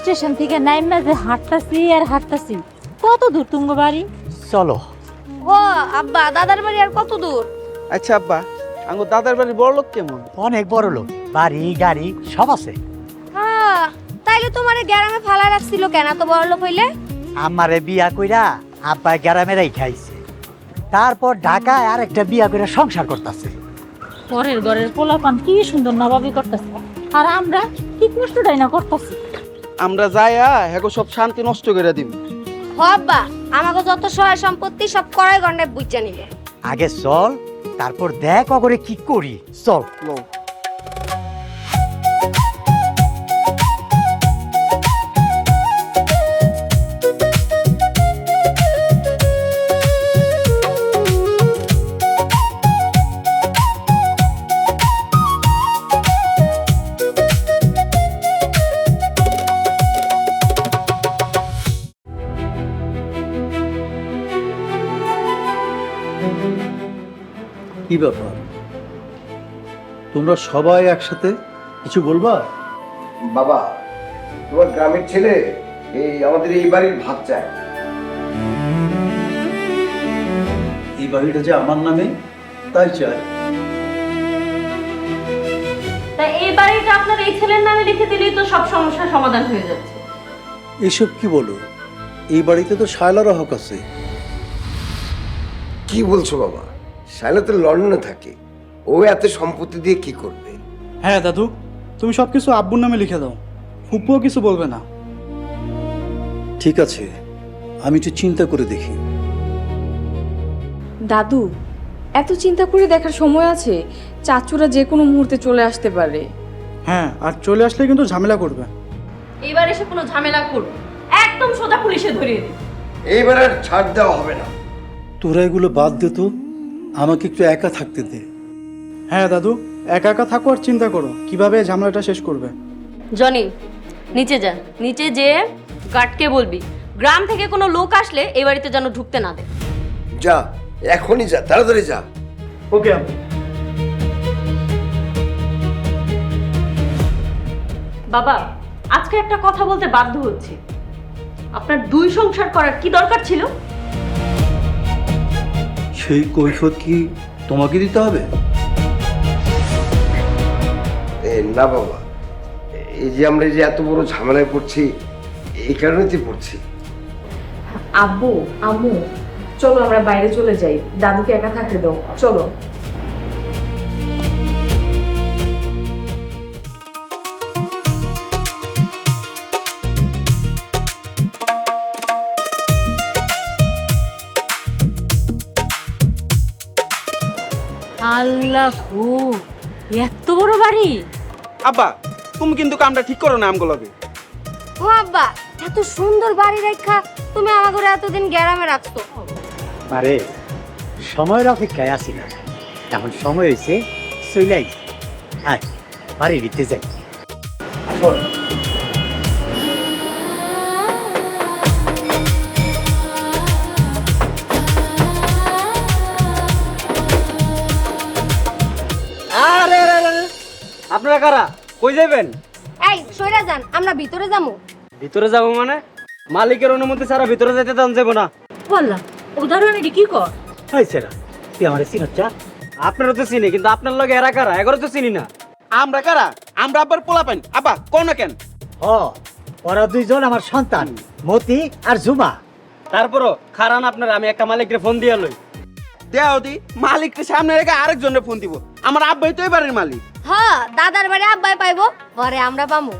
Station থেকে নাইমা যে হাঁটতাছি আর হাঁটতাছি। কত দূর তুঙ্গ বাড়ি? চলো। ও আব্বা, দাদার বাড়ি আর কত দূর? আচ্ছা আব্বা, আমার দাদার বাড়ি বড় লোক কেমন? অনেক বড় লোক, বাড়ি গাড়ি সব আছে। হ্যাঁ, তাইলে তোমারে গ্রামে ফালা রাখছিল কেন তো বড় লোক হইলে? আমারে বিয়া কইরা আব্বা গ্রামে রাইখাইছে, তারপর ঢাকায় আর একটা বিয়া কইরা সংসার করতেছে। পরের ঘরের পোলাপান কি সুন্দর নবাবি করতেছে, আর আমরা কি কষ্টটাই না করতেছি। আমরা যাইয়া হেগো সব শান্তি নষ্ট করে দিব। হ আব্বা, আমাকে যত সহায় সম্পত্তি সব কড়াই গন্ডায় বুঝা নিলে। আগে চল, তারপর দেখ অগরে কি করি। চল। কি ব্যাপার, তোমরা সবাই একসাথে কিছু বলবা? বাবা, তোমার গ্রামের ছেলে আমাদের এই বাড়ির ভাত চায়। এই বাড়িটা যে আমার নামে, তাই চাই। তাই এই বাড়িটা আপনার এই ছেলের নামে লিখে দিলেই তো সব সমস্যার সমাধান হয়ে যাচ্ছে। এসব কি বলো? এই বাড়িতে তো শায়লারও হক আছে। কি বলছো বাবা? শায়লা তো লন্ডনে থাকে, ও এত সম্পত্তি দিয়ে কি করবে? হ্যাঁ দাদু, তুমি সবকিছু আব্বুর নামে লিখে দাও, ফুপুও কিছু বলবে না। ঠিক আছে, আমি একটু চিন্তা করে দেখি। দাদু, এত চিন্তা করে দেখার সময় আছে? চাচুরা যে কোনো মুহূর্তে চলে আসতে পারে। হ্যাঁ, আর চলে আসলে কিন্তু ঝামেলা করবে। এইবার এসে কোনো ঝামেলা করবে, একদম সোজা পুলিশে ধরিয়ে দিবে। এইবার আর ছাড় দেওয়া হবে না। তোরা এগুলো বাদ দে তো, আমাকে একটু একা থাকতে দে। হ্যাঁ দাদু, একা একা থাকো আর চিন্তা করো কিভাবে এই ঝামেলাটা শেষ করবে। জনি, নিচে যা, নিচে যেয়ে গার্ডকে বলবি গ্রাম থেকে কোনো লোক আসলে এই বাড়িতে যেন ঢুকতে না দেয়। যা, এখনই যা, তাড়াতাড়ি যা। ওকে আব্বু। বাবা, আজকে একটা কথা বলতে বাধ্য হচ্ছি। আপনার দুই সংসার করার কি দরকার ছিল? সেই কৈফিয়ত কি তোমাকে দিতে হবে? না বাবা, এই যে আমরা যে এত বড় ঝামেলায় পড়ছি, এই কারণেই পড়ছি। আব্বু, আম্মু, চলো আমরা বাইরে চলে যাই, দাদুকে একা থাকতে দাও, চলো। আল্লাহ গো, এত বড় বাড়ি! আব্বা, তুমি কিন্তু কামটা ঠিক করো না আমগুলোকে। ও আব্বা, এত সুন্দর বাড়ি রেখা তুমি আমাকে এতদিন গ্রামে রাখছো। আরে সময়ের অপেক্ষায় আছি না, এখন সময় হয়েছে চলে আয়, বাড়ি দিতে যাই। আপনারা কারা? কই যাবেন? এই সইরা যান, আমরা ভিতরে যাবো। ভিতরে যাব মানে? মালিকের অনুমতি ছাড়া ভিতরে যেতে দাম যাব না। বললাম উদাহরণ কি কর? হয়েছে না, তুই আমার চিনচ্ছা? আপনারা তো চিনি, কিন্তু আপনার লগে এরা কারা এগারো তো চিনি না। আমরা কারা? আমরা আব্বার পোলা পাইন। আব্বা কোন না কেন? ও, ওরা দুইজন আমার সন্তান, মতি আর জুমা। তারপরও খারান আপনার, আমি একটা মালিককে ফোন দিয়া লই। দেও দি, মালিককে সামনে রেখে আরেকজনের ফোন দিব। আমার আব্বাই তো এবারের মালিক। হ্যাঁ, দাদার বাড়ি আব্বাই পাইবো, পরে আমরা পামু।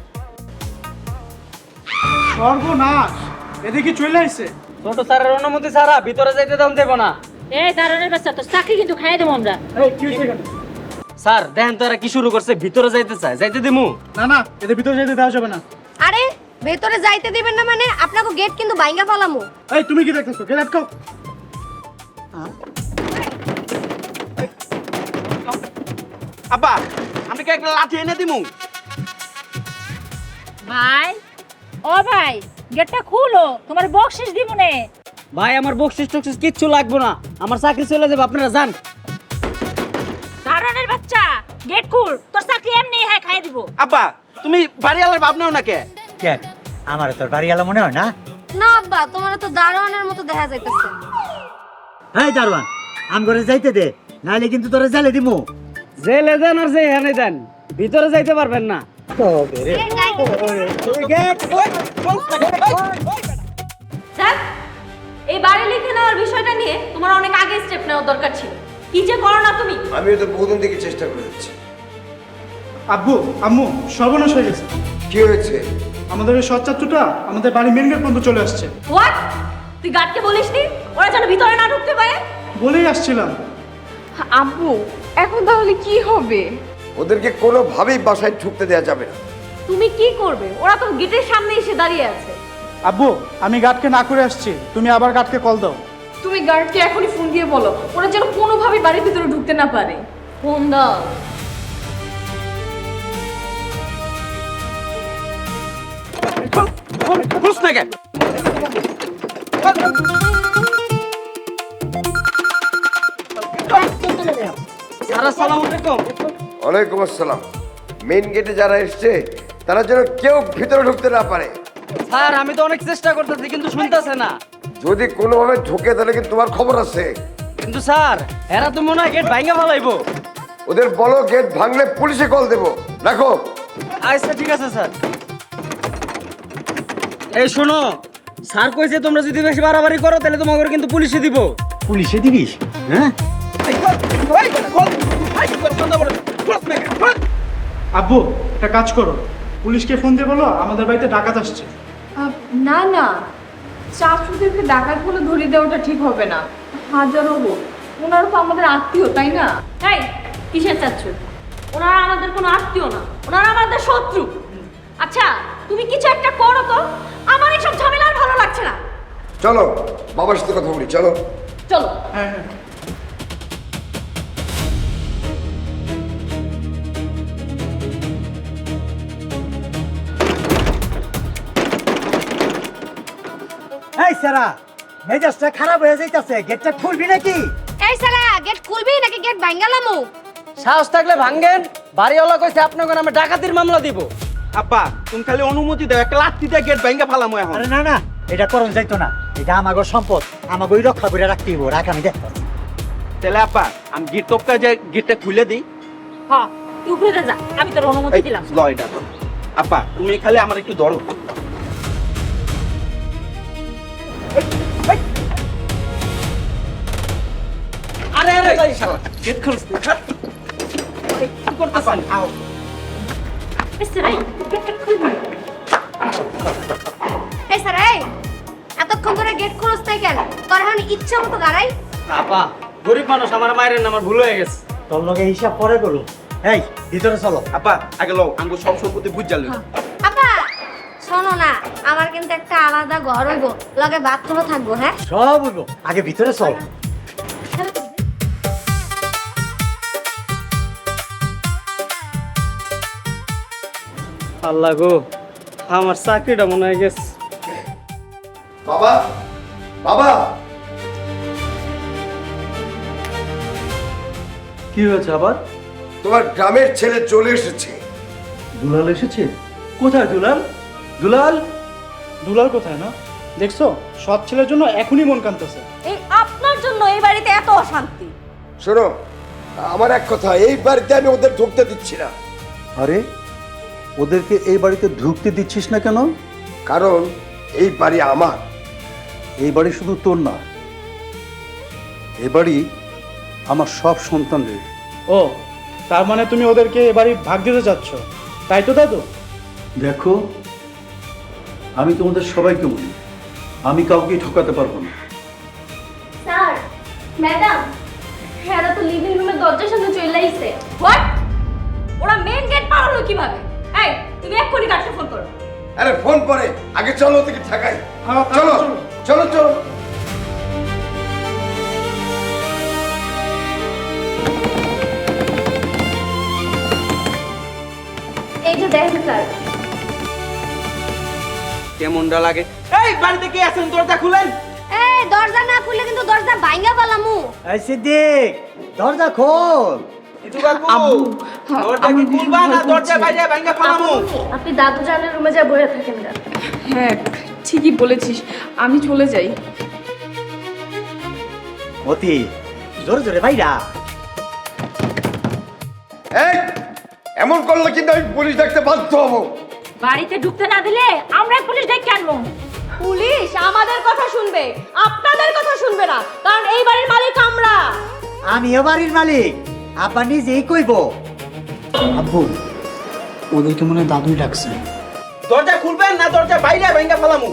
সর্বনাশ, এদিকে চলে আসছে। ছোট স্যারের অনুমতি ছাড়া ভিতরে যাইতে দাম দেব না। এই দারুণের বাচ্চা, তো চাকরি কিন্তু খাইয়ে দেবো আমরা। স্যার দেখেন তো এরা কি শুরু করছে, ভিতরে যাইতে চায়, যাইতে দিমু? না না, এদের ভিতরে যেতে দেওয়া যাবে না। আরে ভেতরে যাইতে দিবেন না মানে আপনাকে গেট কিন্তু ভাঙ্গা ফেলামু। এই তুমি কি দেখতেছো? গেট আটকাও। আব্বা আমি কি একটা লাঠি এনে দিমু? ভাই ও ভাই গেটটা খুলো, তোমার বকশিস দিব নে। ভাই আমার বকশিস টকশিস কিচ্ছু লাগবে না, আমার চাকরি চলে যাবে, আপনারা যান। কারণের বাচ্চা গেট খুল, তোর চাকরি এমনি হ্যাঁ খাই দিব। আব্বা তুমি বাড়িওয়ালার ভাব নাও না কে? কেন আমার তোর বাড়িওয়ালা মনে হয় না? না আব্বা, তোমার তো দারোয়ানের মতো দেখা যাইতেছে। এই দারোয়ান আম করে যাইতে দে, নাইলে কিন্তু তোরা জালে দিমু। জেলে দেন আর যেখানে দেন, ভিতরে যাইতে পারবেন না। স্যার, এই বাড়ি লিখে নেওয়ার বিষয়টা নিয়ে তোমার অনেক আগে স্টেপ নেওয়ার দরকার ছিল। কি যে করো না তুমি। আমিও তো বহুদিন থেকে চেষ্টা করে যাচ্ছি। আব্বু আম্মু সর্বনাশ হয়ে গেছে। কি হয়েছে? আমাদের ওই সচ্চাত্রটা আমাদের বাড়ি মেন গেট পর্যন্ত চলে আসছে। হোয়াট? তুই গার্ডকে বলিসনি ওরা যেন ভিতরে না ঢুকতে পারে? বলেই আসছিলাম। আব্বু এখন তাহলে কি হবে? ওদেরকে কোনোভাবেই বাসায় ঢুকতে দেওয়া যাবে না। তুমি কি করবে? ওরা তো গেটের সামনে এসে দাঁড়িয়ে আছে। আব্বু আমি গার্ডকে না করে আসছি, তুমি আবার গার্ডকে কল দাও। তুমি গার্ডকে এখনই ফোন দিয়ে বলো ওরা যেন কোনোভাবে বাড়ির ভিতরে ঢুকতে না পারে। ফোন দাও। খুশ না কেন? স্যার আসসালামু আলাইকুম। ওয়ালাইকুম আসসালাম। মেইন গেটে যারা এসছে তারা যেন কেউ ভিতরে ঢুকতে না পারে। স্যার আমি তো অনেক চেষ্টা করতেছি কিন্তু শুনতেছে না। যদি কোনোভাবে ঢুকে তাহলে কিন্তু তোমার খবর আছে। কিন্তু স্যার এরা তো মনে হয় গেট ভাঙা ফেলাইবো। ওদের বলো গেট ভাঙলে পুলিশে কল দেবো। রাখো। আচ্ছা ঠিক আছে স্যার। এই শোনো, স্যার কইছে তোমরা যদি বেশি বাড়াবাড়ি করো তাহলে তোমাকে কিন্তু পুলিশে দিব। পুলিশে দিবিস? হ্যাঁ আব্বু একটা কাজ করো, পুলিশকে ফোন দিয়ে বলো আমাদের বাড়িতে ডাকাত আসছে। না না, চাচুদেরকে ডাকাত বলে ধরিয়ে দেওয়াটা ঠিক হবে না। হাজারো হোক, ওনারা তো আমাদের আত্মীয়, তাই না? এই কিসের চাচ্ছ? ওনারা আমাদের কোনো আত্মীয় না, ওনারা আমাদের শত্রু। আচ্ছা তুমি কিছু একটা করো তো, আমার এইসব ঝামেলা আর ভালো লাগছে না। চলো বাবার সাথে কথা বলি, চলো। চলো। হ্যাঁ হ্যাঁ। এই সারা মেজাজটা খারাপ হয়ে যাইতাছে, গেটটা খুলবি নাকি? এই শালা গেট খুলবি নাকি গেট ভাঙ্গালামু? সাহস থাকলে ভাঙেন, বাড়িওয়ালা কইছে আপনাকে নামে ডাকাতির মামলা দিব। আব্বা তুমি খালি অনুমতি দাও, একটা লাঠি দিয়ে গেট ভাঙা ফেলামু এখন। আরে না না, এটা করন যাইতো না, এটা আমাগো সম্পদ, আমাগো রক্ষা করে রাখতে হইব। রাখ আমি দেখতাম। তাহলে আব্বা আমি গেট টপকা যে গেটটা খুলে দিই। হ্যাঁ তুই উপরে যা, আমি তোর অনুমতি দিলাম। লয়টা আব্বা তুমি খালি আমার একটু ধরো। আরে আরে গেট খুলছ না। কি করতেছেন? আও এই স্যার এই এতক্ষণ ধরে গেট খোলস নাই কেন? তোর এখন ইচ্ছা মতো গাড়াই। আপা গরিব মানুষ, আমার মায়ের নাম, আমার ভুল হয়ে গেছে। তোর লগে হিসাব পরে করো। এই ভিতরে চলো। আপা আগে লও, আঙ্গু সব সম্পত্তি বুঝা লই। আপা শোনো না, আমার কিন্তু একটা আলাদা ঘর হইব, লগে বাথরুমও থাকবো। হ্যাঁ সব হইব, আগে ভিতরে চল। আল্লাহ গো, আমার চাকরিটা মনে হয়ে গেছে। বাবা বাবা, কি হয়েছে আবার? তোমার গ্রামের ছেলে চলে এসেছে। দুলাল এসেছে? কোথায় দুলাল? দুলাল দুলাল কোথায় না? দেখছো, সৎ ছেলের জন্য এখনই মন কাঁদতেছে। এই আপনার জন্য এই বাড়িতে এত অশান্তি। শোনো, আমার এক কথা, এই বাড়িতে আমি ওদের ঢুকতে দিচ্ছি না। আরে ওদেরকে এই বাড়িতে ঢুকতে দিচ্ছিস না কেন? কারণ এই বাড়ি আমার। এই বাড়ি শুধু তোর না, এই বাড়ি আমার সব সন্তানদের। ও তার মানে তুমি ওদেরকে এ বাড়ি ভাগ দিতে চাচ্ছ, তাই তো দাদু? দেখো, আমি তোমাদের সবাইকে বলি, আমি কাউকে ঠকাতে পারবো না। স্যার ম্যাডাম, হ্যাঁ তো লিভিং রুমের দরজার সামনে চলে আইছে। হোয়াট? ওরা মেইন গেট পার হলো কিভাবে? এই তুমি এক্ষুনি কাছে ফোন করো। আরে ফোন করে আগে চলো ওদিকে ঠেকাই। চলো চলো চলো। এই যে দেখেন স্যার, কেমনটা লাগে? এই বাড়িতে কে আছেন? দরজা খুলেন। এই দরজা না খুললে কিন্তু দরজা ভাঙা পালামু। এই সিদ্দিক, দরজা খোল। ইটু কাকু, দরজা কি খুলবা না দরজা বাইরে ভাঙা ফেলামু? আপনি দাদু জানের রুমে যা বসে থাকেন না। হ্যাঁ ঠিকই বলেছিস, আমি চলে যাই। মতি, জোরে জোরে ভাইরা। এই এমন করলে কিন্তু আমি পুলিশ ডাকতে বাধ্য হবো। বাড়িতে ঢুকতে না দিলে আমরা পুলিশ ডেকে আনবো। পুলিশ আমাদের কথা শুনবে, আপনাদের কথা শুনবে না, কারণ এই বাড়ির মালিক আমরা। আমিও বাড়ির মালিক, আব্বা নিজেই কইব। আব্বু, ওদেরকে মনে হয় দাদুই ডাকছে। দরজা খুলবেন না দরজা বাইরে ভাঙা ফেলামু?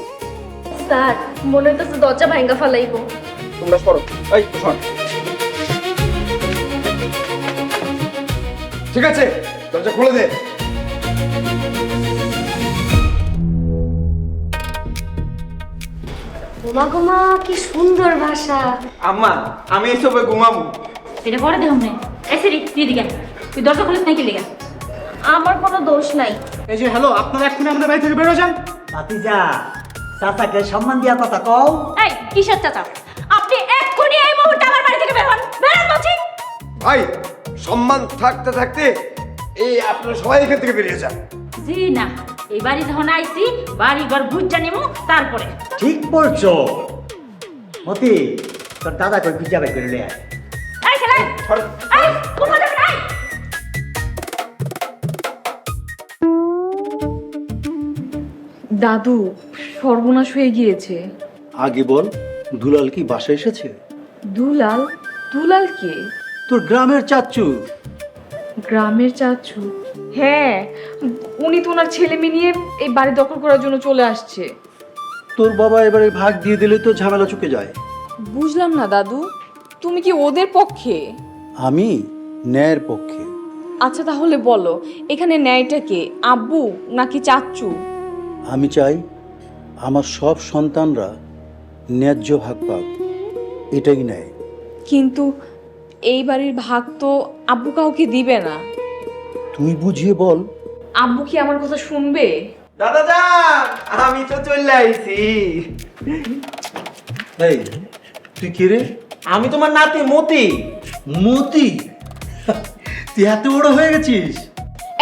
স্যার মনে হচ্ছে দরজা ভাঙা ফেলাইবো। তোমরা সরো। এই সর। ঠিক আছে দরজা খুলে দে। ঘুমা ঘুমা কি সুন্দর ভাষা। আম্মা আমি এসবে ঘুমাবো। এটা পরে দেখুন না। এই সিরি দিদিকে তুই দরজা খুলিস নাকি লিগা? আমার কোনো দোষ নাই। এই যে হ্যালো, আপনারা এক্ষুনি আমাদের বাড়ি থেকে বেরো যান। ভাতিজা, চাচাকে সম্মান দিয়া কথা কও। এই কিসের চাচা? আপনি এক্ষুনি এই মুহূর্তে আমার বাড়ি থেকে বের হন। বের হন বলছি। ভাই সম্মান থাকতে থাকতে এই আপনারা সবাই এখান থেকে বেরিয়ে যান। জি না, এই বাড়ি যখন আইছি বাড়ি ঘর বুঝা নিমু তারপরে। ঠিক বলছো মতি, তোর দাদা কই খুঁজা বের করে লয়ে আয়। এই খেলা এই কোথায় যাবেন? এই দাদু, সর্বনাশ হয়ে গিয়েছে। আগে বল, দুলাল কি বাসায় এসেছে? দুলাল? দুলাল কে? তোর গ্রামের চাচ্চু। গ্রামের চাচু? হ্যাঁ, উনি তো ওনার ছেলে মেয়ে নিয়ে এই বাড়ি দখল করার জন্য চলে আসছে। তোর বাবা এবারে ভাগ দিয়ে দিলে তো ঝামেলা চুকে যায়। বুঝলাম না দাদু, তুমি কি ওদের পক্ষে? আমি ন্যায়ের পক্ষে। আচ্ছা তাহলে বলো, এখানে ন্যায়টা কে, আব্বু নাকি চাচু? আমি চাই আমার সব সন্তানরা ন্যায্য ভাগ পাক, এটাই ন্যায়। কিন্তু এই বাড়ির ভাগ তো আব্বু কাউকে দিবে না। তুই বুঝিয়ে বল। আব্বু কি আমার কথা শুনবে? দাদা যান, আমি তো চলে আইছি। এই তুই কে রে? আমি তোমার নাতি মতি। মতি? তুই এত বড় হয়ে গেছিস?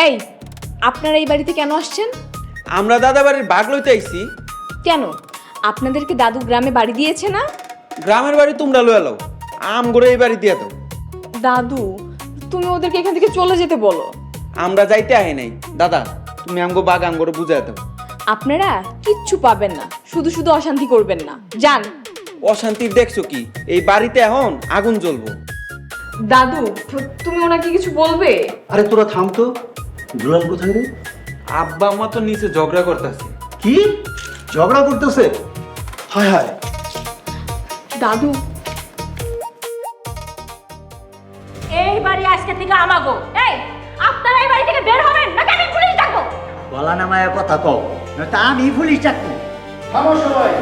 এই, আপনারা এই বাড়িতে কেন আসছেন? আমরা দাদা বাড়ির ভাগ লইতে আইছি। কেন, আপনাদেরকে দাদু গ্রামে বাড়ি দিয়েছে না? গ্রামের বাড়ি তোমরা লয়ে লও, আম করে এই বাড়ি দিয়ে দাও। দাদু, তুমি ওদেরকে এখান থেকে চলে যেতে বলো। আমরা যাইতে আহি নাই। দাদা তুমি আমগো বাগ আম করে বুঝাই দাও। আপনারা কিচ্ছু পাবেন না, শুধু শুধু অশান্তি করবেন না, যান। অশান্তির দেখছো কি? এই বাড়িতে এখন আগুন জ্বলবো। দাদু, তুমি ওনাকে কিছু বলবে? আরে তোরা থাম তো। দুলাল কোথায় রে? আব্বা আম্মা তো নিচে ঝগড়া করতেছে। কি ঝগড়া করতেছে? হায় হায়। দাদু, এই বাড়ি আজকে থেকে আমাগো। এই আপনারা এই বাড়ি থেকে বের হবেন নাকি আমি পুলিশ ডাকবো? গলা নামায় কথা কও, নয়তো আমি পুলিশ ডাকবো। থামো সবাই।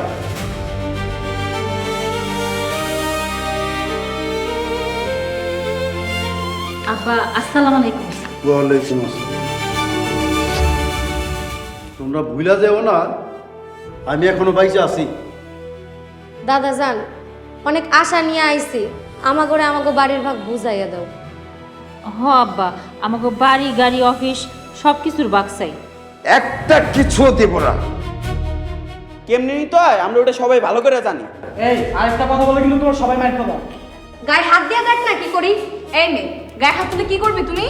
আব্বা আসসালামু আলাইকুম। ওয়ালাইকুম আসসালাম। তোমরা ভুলা যাও না, আমি এখনো বাইচে আছি। দাদা যান, অনেক আশা নিয়ে আইছি, আমাকে বাড়ির ভাগ বুঝাইয়া দাও। হ আব্বা, আমাকে বাড়ি গাড়ি অফিস সব কিছুর বাক্সাই। একটা কিছুও দেব না। কেমনি নিতে হয় আমরা ওটা সবাই ভালো করে জানি। এই আরেকটা কথা বলে কিন্তু তোমরা সবাই মার খাবা। গায়ে হাত দিয়ে দেখ না কি করি। এই মেয়ে, গায়ে হাত তুলে কি করবে তুমি?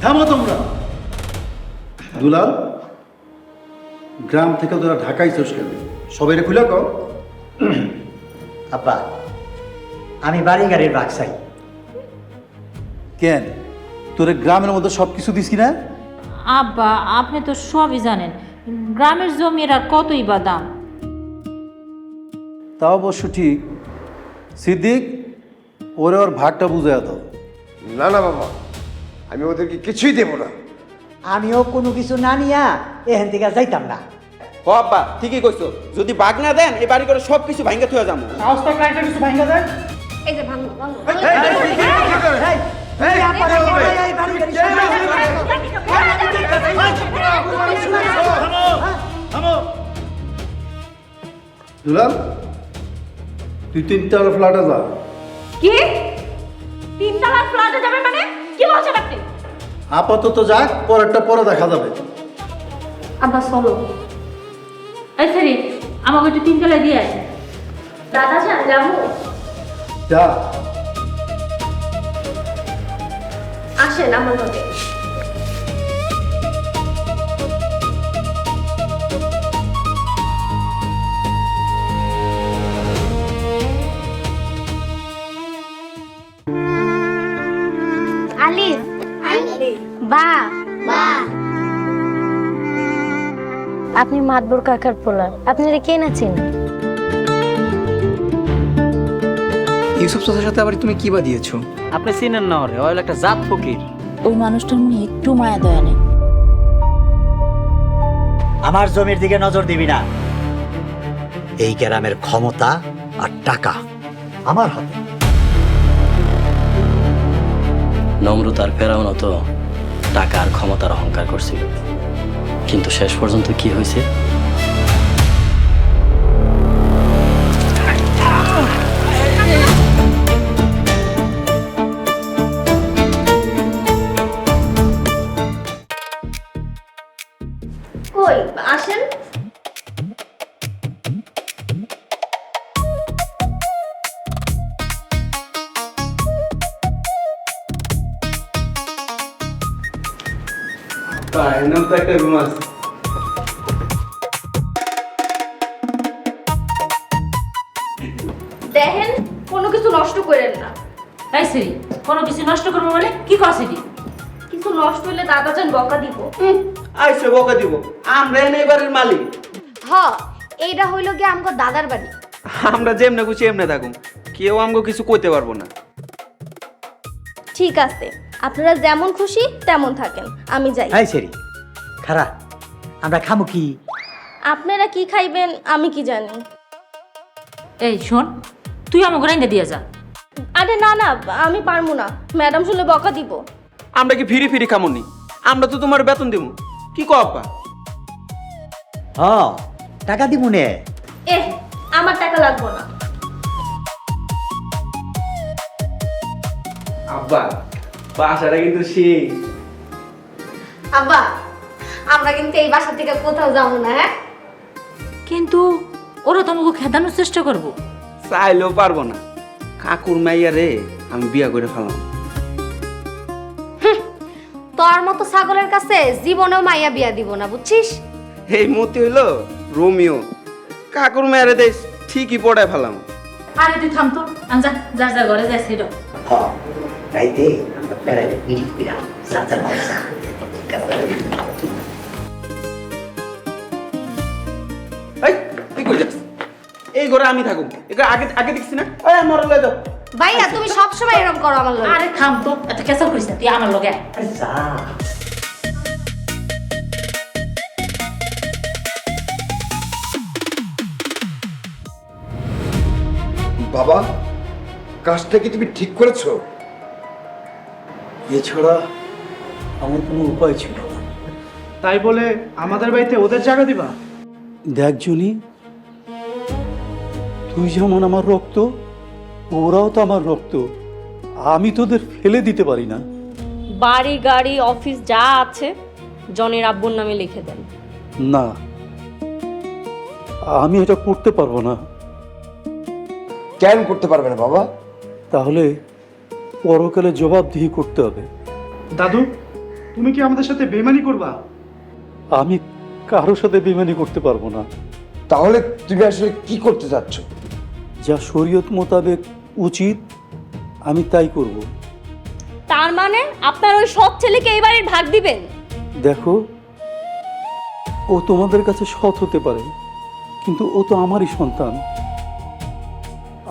থামো তোমরা। দুলাল, গ্রাম থেকে তোরা ঢাকায় চলে কেন? সবাই খুলে কও। আব্বা, আমি বাড়ি গাড়ির ভাগ চাই। কেন তোরে গ্রামের মধ্যে সব কিছু দিছি না? আব্বা আপনি তো সবই জানেন, গ্রামের জমির আর কতই বা দাম। তা অবশ্য ঠিক। সিদ্দিক, ওরে ওর ভাগটা বুঝাইয়া দাও। না না বাবা, আমি ওদেরকে কিছুই দেব না। আমিও কোনো কিছু না নিয়া এখান থেকে যাইতাম না। হ আব্বা ঠিকই কইছো, যদি বাগ না দেন এই বাড়ি করে সব কিছু ভাঙ্গা থুয়া যাবো। সাহস থাকলে একটা কিছু ভাঙ্গা যায়। এই যে ভাঙো ভাঙো দুলাল, তুই 3 ফ্ল্যাটে যা। কি 3 তলার ফ্ল্যাটে যাবে মানে কি বলছেন আপনি? আপাতত যাক, পরেরটা পরে দেখা যাবে। আব্বা চলো। এই সরি আমাকে একটু 3 তলায় দিয়ে আয়। দাদা যান যাবো? যা। আসেন আমার লগে। আলিফ বা আপনি মাতবর কাকার পোলা, আপনারা কে নাচেন? ইউসুফ চাচার সাথে আবার তুমি কি বা দিয়েছো? আপনি চিনেন না ওরে, ওই একটা জাত ফকির। ওই মানুষটার মনে একটু মায়া দয়া নেই। আমার জমির দিকে নজর দিবি না। এই গ্রামের ক্ষমতা আর টাকা আমার হাতে। নমরুদ আর ফেরাউন তো টাকা আর ক্ষমতার অহংকার করছিল, কিন্তু শেষ পর্যন্ত কি হয়েছে? কই আসেন। এখানেও তো একটা রুম আছে। দেখেন কোনো কিছু নষ্ট করেন না। এই সরি কোনো কিছু নষ্ট করবো বলে কি করছিস? কিছু নষ্ট হইলে দাদা যান বকা দিব। আইসে বকা দিব, আমরা এনে বাড়ির মালিক। হ, এইটা হইল গিয়ে আমগো দাদার বাড়ি। আমরা যেমনে খুশি এমনে থাকুম, কেউ আমগো কিছু কইতে পারবো না। ঠিক আছে, আপনারা যেমন খুশি তেমন থাকেন, আমি যাই। এই সেরি খারা, আমরা খামু কি? আপনারা কি খাইবেন আমি কি জানি। এই শোন, তুই আমাকে রাইন্দা দিয়ে যা। আরে না না, আমি পারবো না, ম্যাডাম শুনলে বকা দিব। আমরা কি ফিরি ফিরি খামুনি? আমরা তো তোমার বেতন দিব। কি কও আব্বা? টাকা দিব নে। আমার টাকা লাগবে না। আব্বা বাসাটা কিন্তু সেই। আব্বা, আমরা কিন্তু এই বাসা থেকে কোথাও যাবো না। হ্যাঁ, কিন্তু ওরা তো আমাকে খেদানোর চেষ্টা করবো। চাইলেও পারবো না। কাকুর মাইয়া রে আমি বিয়া করে ফেলাম। তোর মতো ছাগলের কাছে জীবনেও মাইয়া বিয়া দিব না, বুঝছিস? এই মতি হইলো রোমিও, কাকুর মাইয়া রে দেশ ঠিকই পড়ায় ফেলাম। আরে তুই থাম তো, যা যা যা ঘরে যাই সেটা। রাইতে আমরা বেড়াইতে বিড়ি পিড়া সাঁচার পয়সা। এই তুই কই যাস? এই ঘরে আমি থাকুম। এগুলো আগে আগে দেখছি না? এই আমার লয়ে যাও। ভাইয়া তুমি সবসময় এরকম করো আমার লগে। আরে থাম তো, এত কেসাল করিস না, তুই আমার লগে আয়। যা। বাবা, কাজটা কি তুমি ঠিক করেছো? এছাড়া আমার কোনো উপায় ছিল না। তাই বলে আমাদের বাড়িতে ওদের জায়গা দিবা? দেখ জুনি, তুই যেমন আমার রক্ত, ওরাও তো আমার রক্ত। আমি তোদের ফেলে দিতে পারি না। বাড়ি গাড়ি অফিস যা আছে জনের আব্বুর নামে লিখে দেন। না, আমি এটা করতে পারবো না। কেন করতে পারবে না বাবা? তাহলে পরকালে জবাবদিহি করতে হবে। দাদু, তুমি কি আমাদের সাথে বেইমানি করবা? আমি কারোর সাথে বেইমানি করতে পারবো না। তাহলে তুমি আসলে কি করতে চাচ্ছ? যা শরীয়ত মোতাবেক উচিত আমি তাই করব। তার মানে আপনার ওই সৎ ছেলেকে এই বাড়ির ভাগ দিবেন? দেখো, ও তোমাদের কাছে সৎ হতে পারে, কিন্তু ও তো আমারই সন্তান।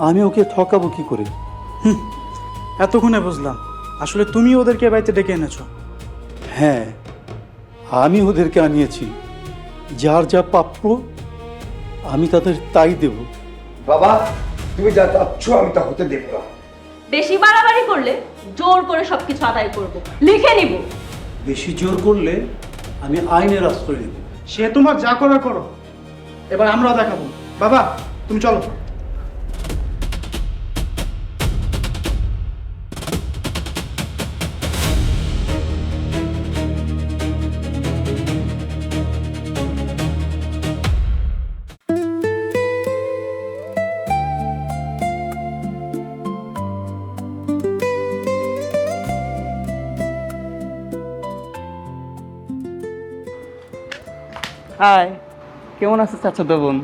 আমি ওকে ঠকাবো কি করে? এতক্ষণে বুঝলাম আসলে তুমি ওদেরকে বাড়িতে ডেকে এনেছো। হ্যাঁ, আমি ওদেরকে আনিয়েছি, যার যা প্রাপ্য আমি তাদের তাই দেব। বাবা, তুমি যা চাচ্ছ আমি তা হতে দেব না। বেশি বাড়াবাড়ি করলে জোর করে সবকিছু আদায় করব, লিখে নিব। বেশি জোর করলে আমি আইনের আশ্রয় নেব। সে তোমার যা করার করো, এবার আমরা দেখাবো। বাবা তুমি চলো। হাই, কেমন আছো চাচা বোন?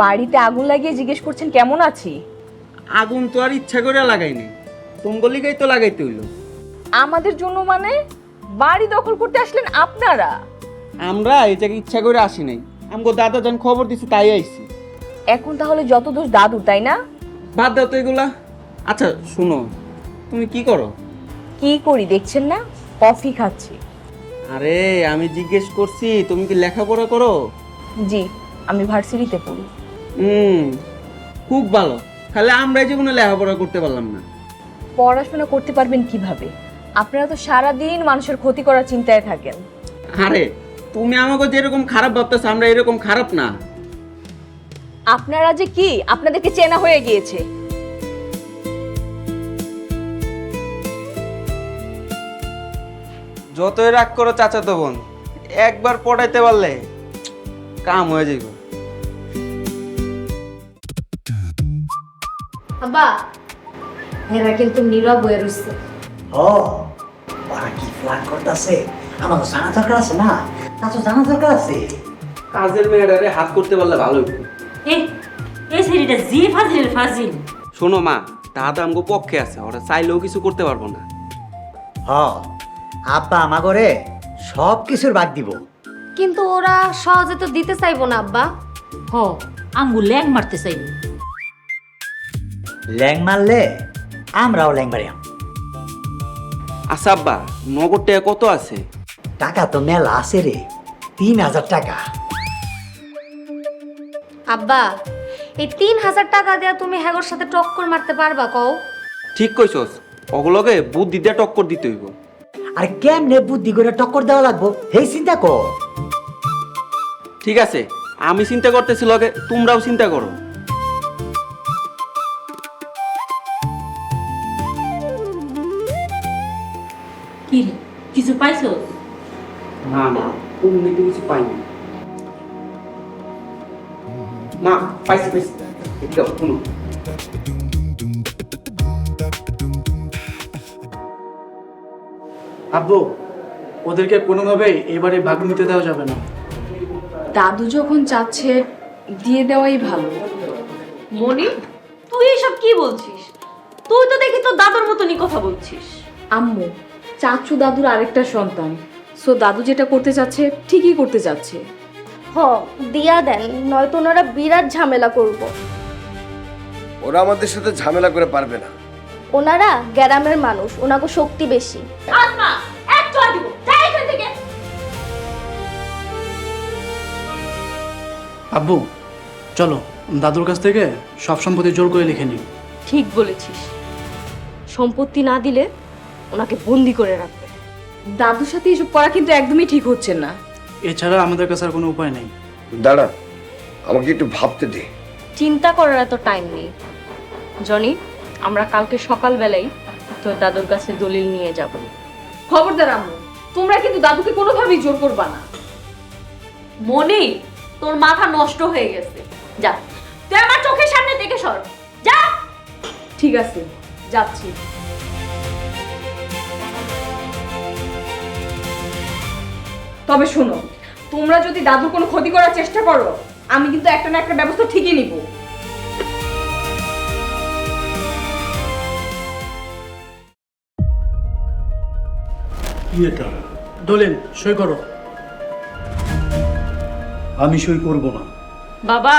বাড়িতে আগুন লাগিয়ে জিজ্ঞেস করছেন কেমন আছি। আগুন তো আর ইচ্ছা করে লাগাইনি, তুমগলিগাই তো লাগাইতে হইলো। আমাদের জন্য মানে? বাড়ি দখল করতে আসলেন আপনারা? আমরা এই জায়গায় ইচ্ছা করে আসি নাই, আমগো দাদা যখন খবর দিছে তাই আইছি। এখন তাহলে যত দোষ দাদুর, তাই না? বাদ দাও তো এগুলা। আচ্ছা শুনো, তুমি কি করো? কি করি দেখছেন না, কফি খাচ্ছি। আরে আমি জিজ্ঞেস করছি তুমি কি লেখাপড়া করো? জি, আমি ভার্সিটিতে পড়ি। খুব ভালো, তাহলে আমরা এই জীবনে লেখাপড়া করতে পারলাম না। পড়াশোনা করতে পারবেন কিভাবে? আপনারা তো সারাদিন মানুষের ক্ষতি করার চিন্তায় থাকেন। আরে তুমি আমাকে যেরকম খারাপ ভাবতেছ, আমরা এরকম খারাপ না। আপনারা যে কি, আপনাদেরকে চেনা হয়ে গিয়েছে। যতই রাগ করো চাচাতো বোন, একবার পড়াইতে পারলে কাম হয়ে যাইব। আব্বা, এরা কিন্তু নীরব হয়ে রয়েছে। ও ওরা কি প্ল্যান করতেছে আমার জানা দরকার আছে না? তা তো জানা দরকার আছে। কাজের মেয়েটারে হাত করতে পারলে ভালো হইব। এই সেরিটা জি ফাজিল ফাজিল। শোনো মা, দাদা আমগো পক্ষে আছে, ওরা চাইলেও কিছু করতে পারবো না। হ, আব্বা আমা করে সব কিছুর ভাগ দিব। কিন্তু ওরা সহজে তো দিতে চাইবো না আব্বা। হ, আঙ্গুল ল্যাং মারতে চাইবে। ল্যাং মারলে আমরাও ল্যাং মারি। আচ্ছা আব্বা, নগদ টাকা কত আছে? টাকা তো মেলা আছে রে, 3000 টাকা। আব্বা, এই 3000 টাকা দেয়া তুমি হ্যাগোর সাথে টক্কর মারতে পারবা কও? ঠিক কইছস, ওগুলোকে বুদ্ধি দিয়ে টক্কর দিতে হইব। আর কেমনে বুদ্ধি করে টক্কর দেওয়া লাগবো এই চিন্তা কর। ঠিক আছে, আমি চিন্তা করতেছি, লগে তোমরাও চিন্তা করো। কি রে, কিছু পাইছো? না না, তুমি তো কিছু পাইনি। মা পাইছি পাইছি, এটা শুনো। আব্বু, ওদেরকে কোনোভাবেই এবারে ভাগ নিতে দেওয়া যাবে না। দাদু যখন চাচ্ছে দিয়ে দেওয়াই ভালো। মনি, তুই এসব কি বলছিস? তুই তো দেখি তোর দাদুর মতনই কথা বলছিস। আম্মু, চাচু দাদুর আরেকটা সন্তান, সো দাদু যেটা করতে চাচ্ছে ঠিকই করতে চাচ্ছে। হ, দিয়া দেন, নয়তো ওনারা বিরাট ঝামেলা করব। ওরা আমাদের সাথে ঝামেলা করে পারবে না। ওনারা গ্রামের মানুষ, ওনাকে শক্তি বেশি। আত্মা এক চড় দিব, যাই এখান থেকে। আব্বু চলো, দাদুর কাছ থেকে সব সম্পত্তি জোর করে লিখে নিই। ঠিক বলেছিস, সম্পত্তি না দিলে ওনাকে বন্দি করে রাখবে। দাদুর সাথে এসব করা কিন্তু একদমই ঠিক হচ্ছে না। এছাড়া আমাদের কাছে আর কোনো উপায় নেই। দাঁড়া, আমাকে একটু ভাবতে দে। চিন্তা করার এত টাইম নেই জনি, আমরা কালকে সকালবেলাই তোর দাদুর কাছে দলিল নিয়ে যাব। খবরদার আম্মু, তোমরা কিন্তু দাদুকে কোনোভাবেই জোর করবা না। মনি, তোর মাথা নষ্ট হয়ে গেছে। যা, তুই আমার চোখের সামনে থেকে সর, যা। ঠিক আছে, যাচ্ছি। তবে শোনো, তোমরা যদি দাদুর কোনো ক্ষতি করার চেষ্টা করো, আমি কিন্তু একটা না একটা ব্যবস্থা ঠিকই নিব। কি এটা? দলিল সই করো। আমি সই করব না। বাবা,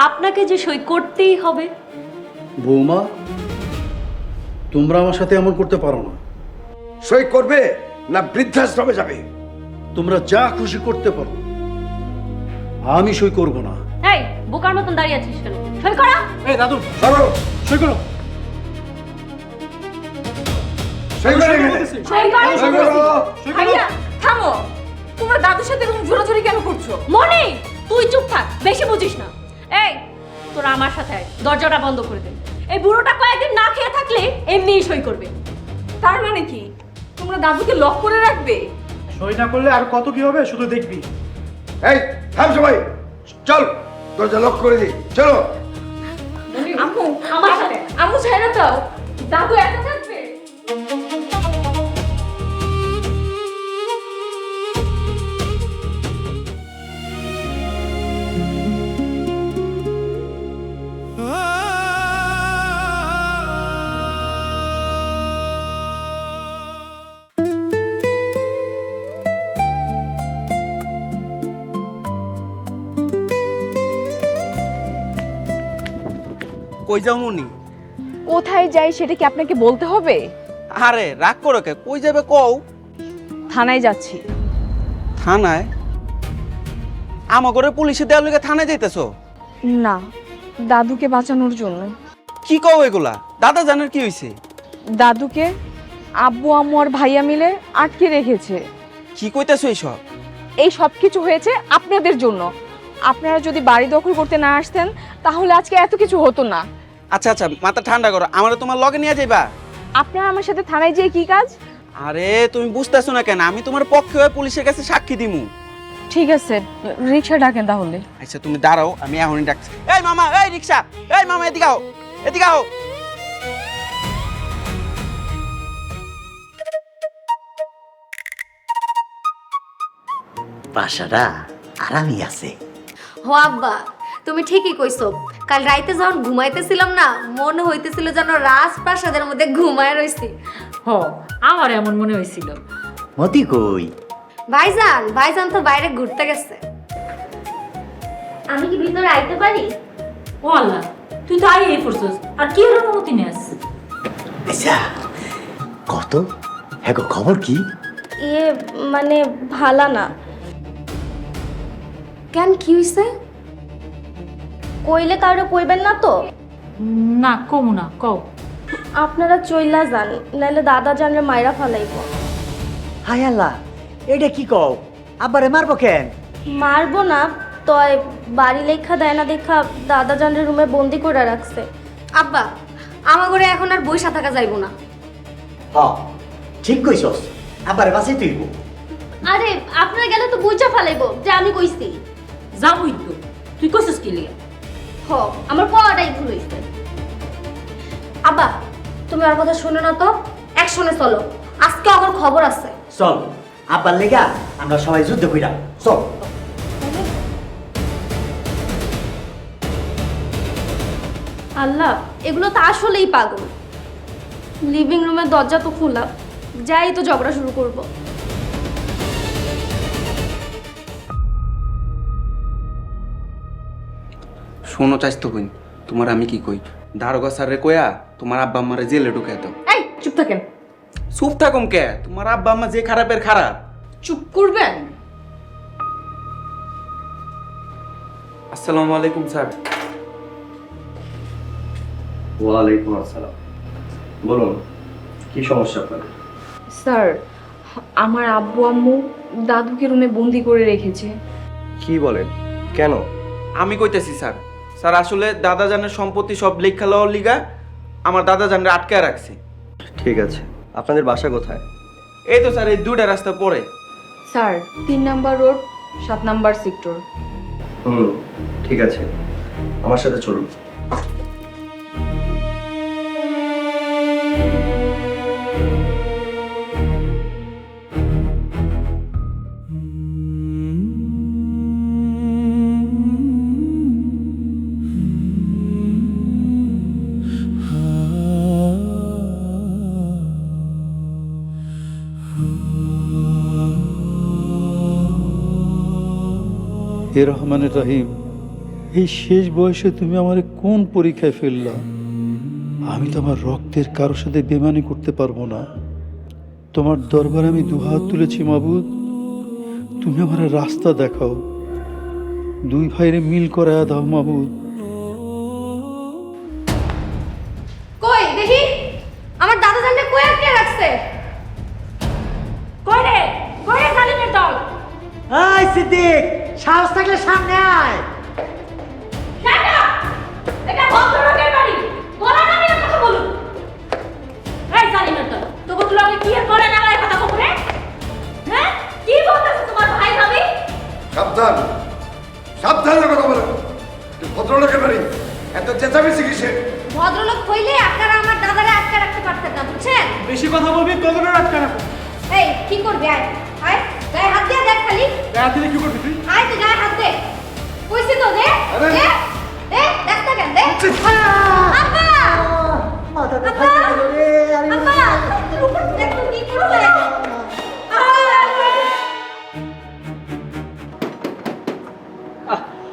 আপনাকে যে সই করতেই হবে। বৌমা, তোমরা আমার সাথে এমন করতে পারো না। সই করবে না বৃদ্ধাশ্রমে যাবে? তোমরা যা খুশি করতে পারো, আমি সই করব না। এই বোকার মতন দাঁড়িয়ে আছিস কেন? সই করা। এই দাদু সরো, সই করো। সই করে এখানে। সই করা। সই করো। ভাইয়া থামো, তোমরা দাদুর সাথে এরকম জোরাজোরি কেন করছো? মনি তুই চুপ থাক, বেশি বুঝিস না। এই তোরা আমার সাথে আয়, দরজাটা বন্ধ করে দে। এই বুড়োটা কয়েকদিন না খেয়ে থাকলে এমনিই সই করবে। তার মানে কি তোমরা দাদুকে লক করে রাখবে? সই না করলে আর কত কি হবে শুধু দেখবি। এই থাম সবাই, চল দরজা লক করে দি, চলো। আম্মু আমার সাথে। আম্মু ছাইরা দাও, দাদু একা থাকবে। কই যাও মনি? কোথায় যাই সেটা কি আপনাকে বলতে হবে? আরে রাগ করো কে? কই যাবে কও? থানায় যাচ্ছি। থানায়? আমা করে পুলিশে দেওয়ার লিগে থানায় যাইতেছো? না, দাদুকে বাঁচানোর জন্য। কি কও এগুলা? দাদা জানার কি হইছে? দাদুকে আব্বু আম্মু আর ভাইয়া মিলে আটকে রেখেছে। কি কইতেছো এইসব? এই সব কিছু হয়েছে আপনাদের জন্য। আপনারা যদি বাড়ি দখল করতে না আসতেন তাহলে আজকে এত কিছু হতো না। আচ্ছা আচ্ছা, মাথা ঠান্ডা করো। আমারে তোমার লগে নিয়ে যাইবা? আপনারা আমার সাথে থানায় যেয়ে কি কাজ? আরে তুমি বুঝতেছো না কেন? আমি তোমার পক্ষে হয়ে পুলিশের কাছে সাক্ষী দিমু। ঠিক আছে, রিক্সা ডাকেন তাহলে। আচ্ছা তুমি দাঁড়াও, আমি এখনই ডাকছি। এই মামা, এই রিকশা, এই মামা এদিকে আও, এদিকে আও। বাসাটা আরামই আছে। হো আব্বা, তুমি ঠিকই কইছো। কাল রাইতে যখন ঘুমাইতেছিলাম না, মনে হইতেছিল যেন রাজপ্রাসাদের মধ্যে ঘুমায় রইছি। হ, আমার এমন মনে হয়েছিল। মতি কই? ভাইজান তো বাইরে ঘুরতে গেছে। আমি কি ভিতরে আইতে পারি? ও আল্লাহ, তুই তো আই পড়ছস, আর কি হলো মতি নেস? আচ্ছা, কত হ্যাঁ গো, খবর কি? মানে ভালা না। কেন, কি হইছে? কইলে কারো কইবেন না তো? না কমু না, কও। আপনারা চইলা যান, নাইলে দাদা জানলে মাইরা ফালাইব। হায় আল্লাহ, এটা কি কও? আব্বারে মারবো কেন? মারবো না, তয় বাড়ি লেখা দেয় না দেখা দাদা জানের রুমে বন্দি করে রাখছে। আব্বা, আমার ঘরে এখন আর বইসা থাকা যাইবো না। হ, ঠিক কইছস, আব্বারে বাঁচাই তুইব। আরে আপনারা গেলে তো বুঝা ফালাইবো যে আমি কইছি। যাবই তো, তুই কইছস কি লিয়া? হ, আমার পড়াটাই ভুল হইছে। আব্বা, তুমি আর কথা শুনো না তো, একশনে চলো, আজকে আমার খবর আছে। চল, আব্বার লেগা আমরা সবাই যুদ্ধ কইরা চল। আল্লাহ, এগুলো তো আসলেই পাগল। লিভিং রুমের দরজা তো খোলা, যাই তো ঝগড়া শুরু করব। শোনো চাইতো বোন, তোমার আমি কি কই? দারোগা স্যারে কয়া তোমার আব্বা আম্মারে জেলে ঢুকাই দাও। এই চুপ থাকেন। চুপ থাকুম কে? তোমার আব্বা আম্মা যে খারাপের খারাপ। চুপ করবেন? আসসালামু আলাইকুম স্যার। ওয়ালাইকুম আসসালাম। বলুন, কি সমস্যা আপনাদের? স্যার, আমার আব্বু আম্মু দাদুকে রুমে বন্দি করে রেখেছে। কি বলেন? কেন? আমি কইতেছি স্যার, স্যার আসলে দাদা জানের সম্পত্তি সব লেখা লওয়ার লিগা আমার দাদা জানরে আটকায় রাখছে। ঠিক আছে, আপনাদের বাসা কোথায়? এই তো স্যার, এই দুইটা রাস্তা পরে। Sir, 3 number road, 7 number sector. ঠিক আছে, আমার সাথে চলুন। হে রহমানের রহিম, এই শেষ বয়সে তুমি আমার কোন পরীক্ষায় ফেললা? আমি তো আমার রক্তের কারোর সাথে বেমানি করতে পারবো না। তোমার দরবারে আমি দুহাত তুলেছি মাবুদ, তুমি আমার রাস্তা দেখাও, দুই ভাইরে মিল করে দাও মাবুদ। কই দেখি আমার দাদা জানলে কই আটকে রাখছে। কই রে কই রে জালিমের দল? এই সিদ্দিক, সাহস থাকলে সামনে আয়। Shut up! এটা ভদ্রলোকের বাড়ি, গলা নামিয়ে কথা বলুন। এই জালিমের দল, তোকে লোকে কি আর করে না লাগে কথা বলে? হ্যাঁ, কি বলতেছে তোমার ভাই ভাবি? সাবধান, সাবধানে কথা বলেন। ভদ্রলোকের বাড়ি, এত চেঁচামেচি কিসে? ভদ্রলোক হইলে আপনারা আমার দাদারে আটকে রাখতে পারতেন না, বুঝছেন? বেশি কথা বলবি তোদের আটকে রাখো। এই কি করবি? আয় আয়, গায়ে হাত দিয়ে দেখ খালি। রাতে কি করবি তুই? আয় তুই গায়ে হাত দে। কইছি তো দে। আরে। দে দে, দেখ না কেন দে। আব্বা মাথাটা আব্বা! ফাইটা গেল রে, আরে আব্বা তোর উপর দেখ তো কি করবে।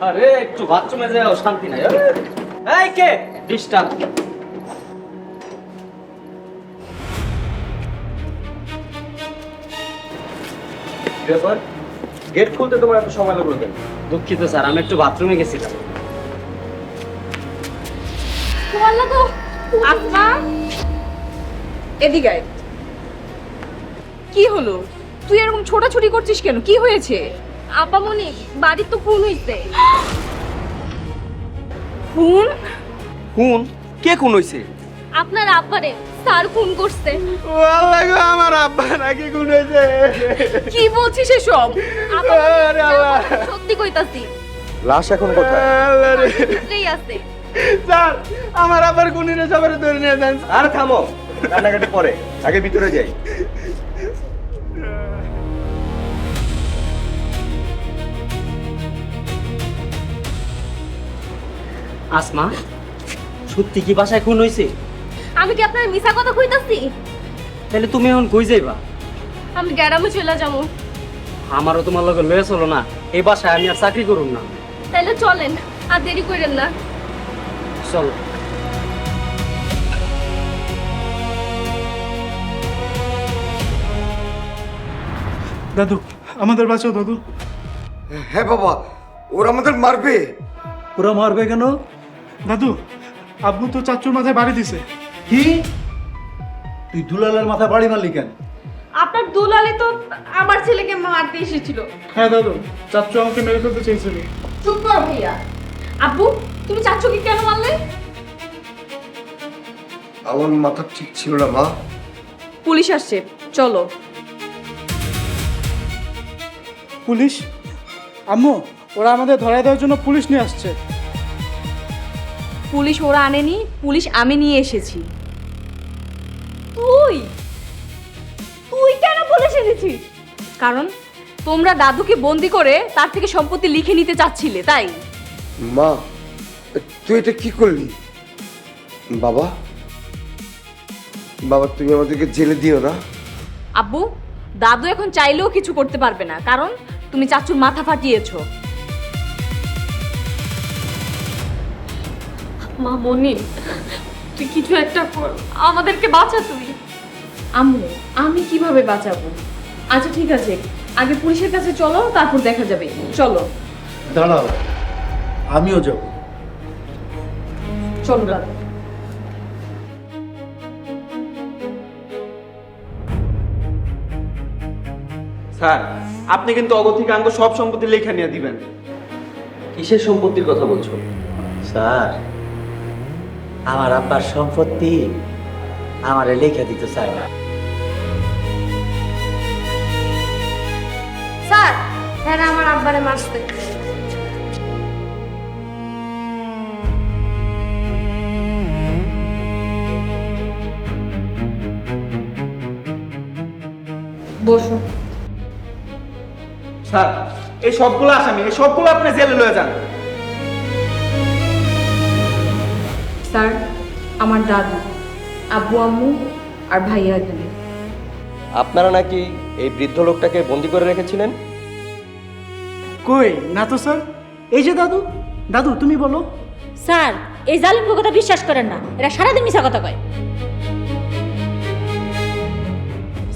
আরে একটু বাথরুমে যাও, শান্তি নাই। এই কে ডিস্টার্ব? ব্যাপার, গেট খুলতে তোমার এত সময় লাগলো কেন? দুঃখিত স্যার, আমি একটু বাথরুমে গেছিলাম। বললা তো আসমা, এদিকে আয়। কি হলো? তুই এরকম ছোটাছুটি করছিস কেন? কি হয়েছে? আপা মনি বাড়ির তো খুন হইছে। খুন? কোন কে কোন হইছে? আপনার আব্বারে স্যার খুন করছে। আল্লাহ গো, আমার আব্বা নাকি কোন হইছে? কি বলছিস এসব? আপা আরে আল্লাহ। সত্যি কইতাছি, লাশ এখন কোথায়? আল্লাহ রে। ভিতরেই আছে। স্যার, আমার আবার গুনিরে সবারে ধরে নিয়ে যান। আর থামো, কান্নাকাটি পরে, আগে ভিতরে যাই। আসমা, সত্যি কি বাসায় খুন হইছে? আমি কি আপনার মিছা কথা কইতাছি? তাহলে তুমি এখন কই যাইবা? আমি গ্রামে চলে যাবো। আমারও তোমার লগে লয়ে চলো না, এই বাসায় আমি আর চাকরি করুম না। তাইলে চলেন, আর দেরি করেন না। চলো। দাদু, আমাদের বাঁচাও দাদু। হ্যাঁ বাবা, ওরা আমাদের মারবে। ওরা মারবে কেন? দাদু, আব্বু তো চাচুর মাথায় বাড়ি দিছে। কি? তুই দুলালের মাথা বাড়ি মারলি কেন? আপনার দুলালি তো আমার ছেলেকে মারতে এসেছিল। হ্যাঁ দাদু, চাচু আমাকে মেরে ফেলতে চেয়েছিল। চুপ কর ভাইয়া। আব্বু, তুমি চাচুকে কেন মারলে? আমার মাথা ঠিক ছিল না মা। পুলিশ আসছে, চলো। পুলিশ? আম্মু, ওরা আমাদের ধরায় দেওয়ার জন্য পুলিশ নিয়ে আসছে। পুলিশ ওরা আনেনি, পুলিশ আমি নিয়ে এসেছি। তুই তুই কেন পুলিশ এনেছিস? কারণ তোমরা দাদুকে বন্দি করে তার থেকে সম্পত্তি লিখে নিতে চাচ্ছিলে, তাই। মা, তুই এটা কি করলি? বাবা, বাবা তুমি আমাদেরকে জেলে দিও না। আব্বু, দাদু এখন চাইলেও কিছু করতে পারবে না, কারণ তুমি চাচুর মাথা ফাটিয়েছো। মা মনি, তুই কিছু একটা কর, আমাদেরকে বাঁচা তুই। আম্মু, আমি কিভাবে বাঁচাবো? আচ্ছা ঠিক আছে, আগে পুলিশের কাছে চলো, তারপর দেখা যাবে। চলো দাঁড়াও, আমিও যাব। চলো দাদু। স্যার, আপনি কিন্তু অগতিকাঙ্গ সব সম্পত্তি লেখা নিয়ে দিবেন। কিসের সম্পত্তির কথা বলছো? স্যার, আমার আব্বার সম্পত্তি আমারে লেখা দিতে চায় না। স্যার, এরা আমার আব্বারে মারছে। বসো। স্যার, এই সবগুলো আসামি, এই সবগুলো আপনি জেলে লয়ে যান। স্যার, আমার দাদু, আব্বু আম্মু আর ভাইয়া এখানে। আপনারা নাকি এই বৃদ্ধ লোকটাকে বন্দি করে রেখেছিলেন? কই না তো স্যার, এই যে দাদু। দাদু তুমি বলো। স্যার, এই জালিমকে কথা বিশ্বাস করেন না, এরা সারাদিন মিছা কথা কয়।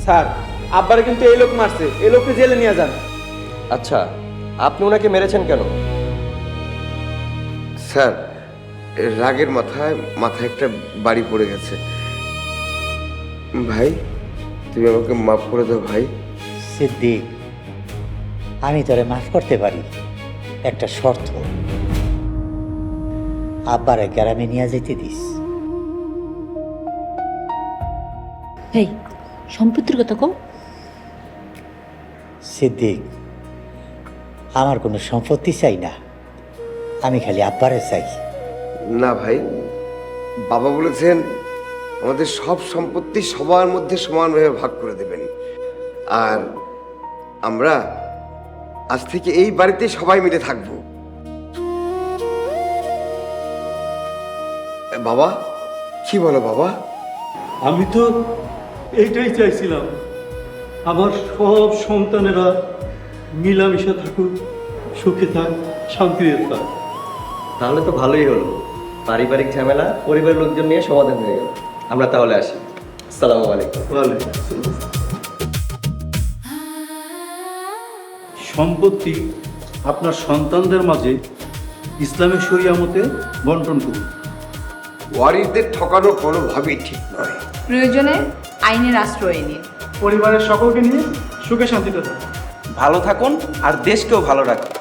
স্যার, আব্বারে কিন্তু এই লোক মারছে, এই লোককে জেলে নিয়ে যান। আচ্ছা, আপনি ওনাকে মেরেছেন কেন? স্যার, রাগের মাথায় একটা বাড়ি পড়ে গেছে। ভাই, তুমি আমাকে মাফ করে দাও ভাই। সিদ্দিক, আমি তোরে মাফ করতে পারি, একটা শর্ত। আব্বারে গ্রামে নিয়ে যেতে দিস। এই সম্পত্তির কথা কও। সিদ্দিক, আমার কোনো সম্পত্তি চাই না, আমি খালি আব্বারে চাই। না ভাই, বাবা বলেছেন আমাদের সব সম্পত্তি সবার মধ্যে সমানভাবে ভাগ করে দেবেন। আর আমরা আজ থেকে এই বাড়িতে সবাই মিলে থাকব। বাবা, কি বলো বাবা? আমি তো এইটাই চাইছিলাম, আমার সব সন্তানেরা মিলামিশা থাকুক, সুখে থাক, শান্তিতে থাক। তাহলে তো ভালোই হলো, পারিবারিক ঝামেলা পরিবারের লোকজন নিয়ে সমাধান হয়ে গেল। আমরা তাহলে আসি। আসসালামু আলাইকুম। সম্পত্তি আপনার সন্তানদের মাঝে ইসলামের শরিয়া মতে বন্টন করুন। ওয়ারিসদের ঠকানো কোনোভাবেই ঠিক নয়। প্রয়োজনে আইনের আশ্রয় নিন। পরিবারের সকলকে নিয়ে সুখে শান্তিতে থাকুন। ভালো থাকুন আর দেশকেও ভালো রাখুন।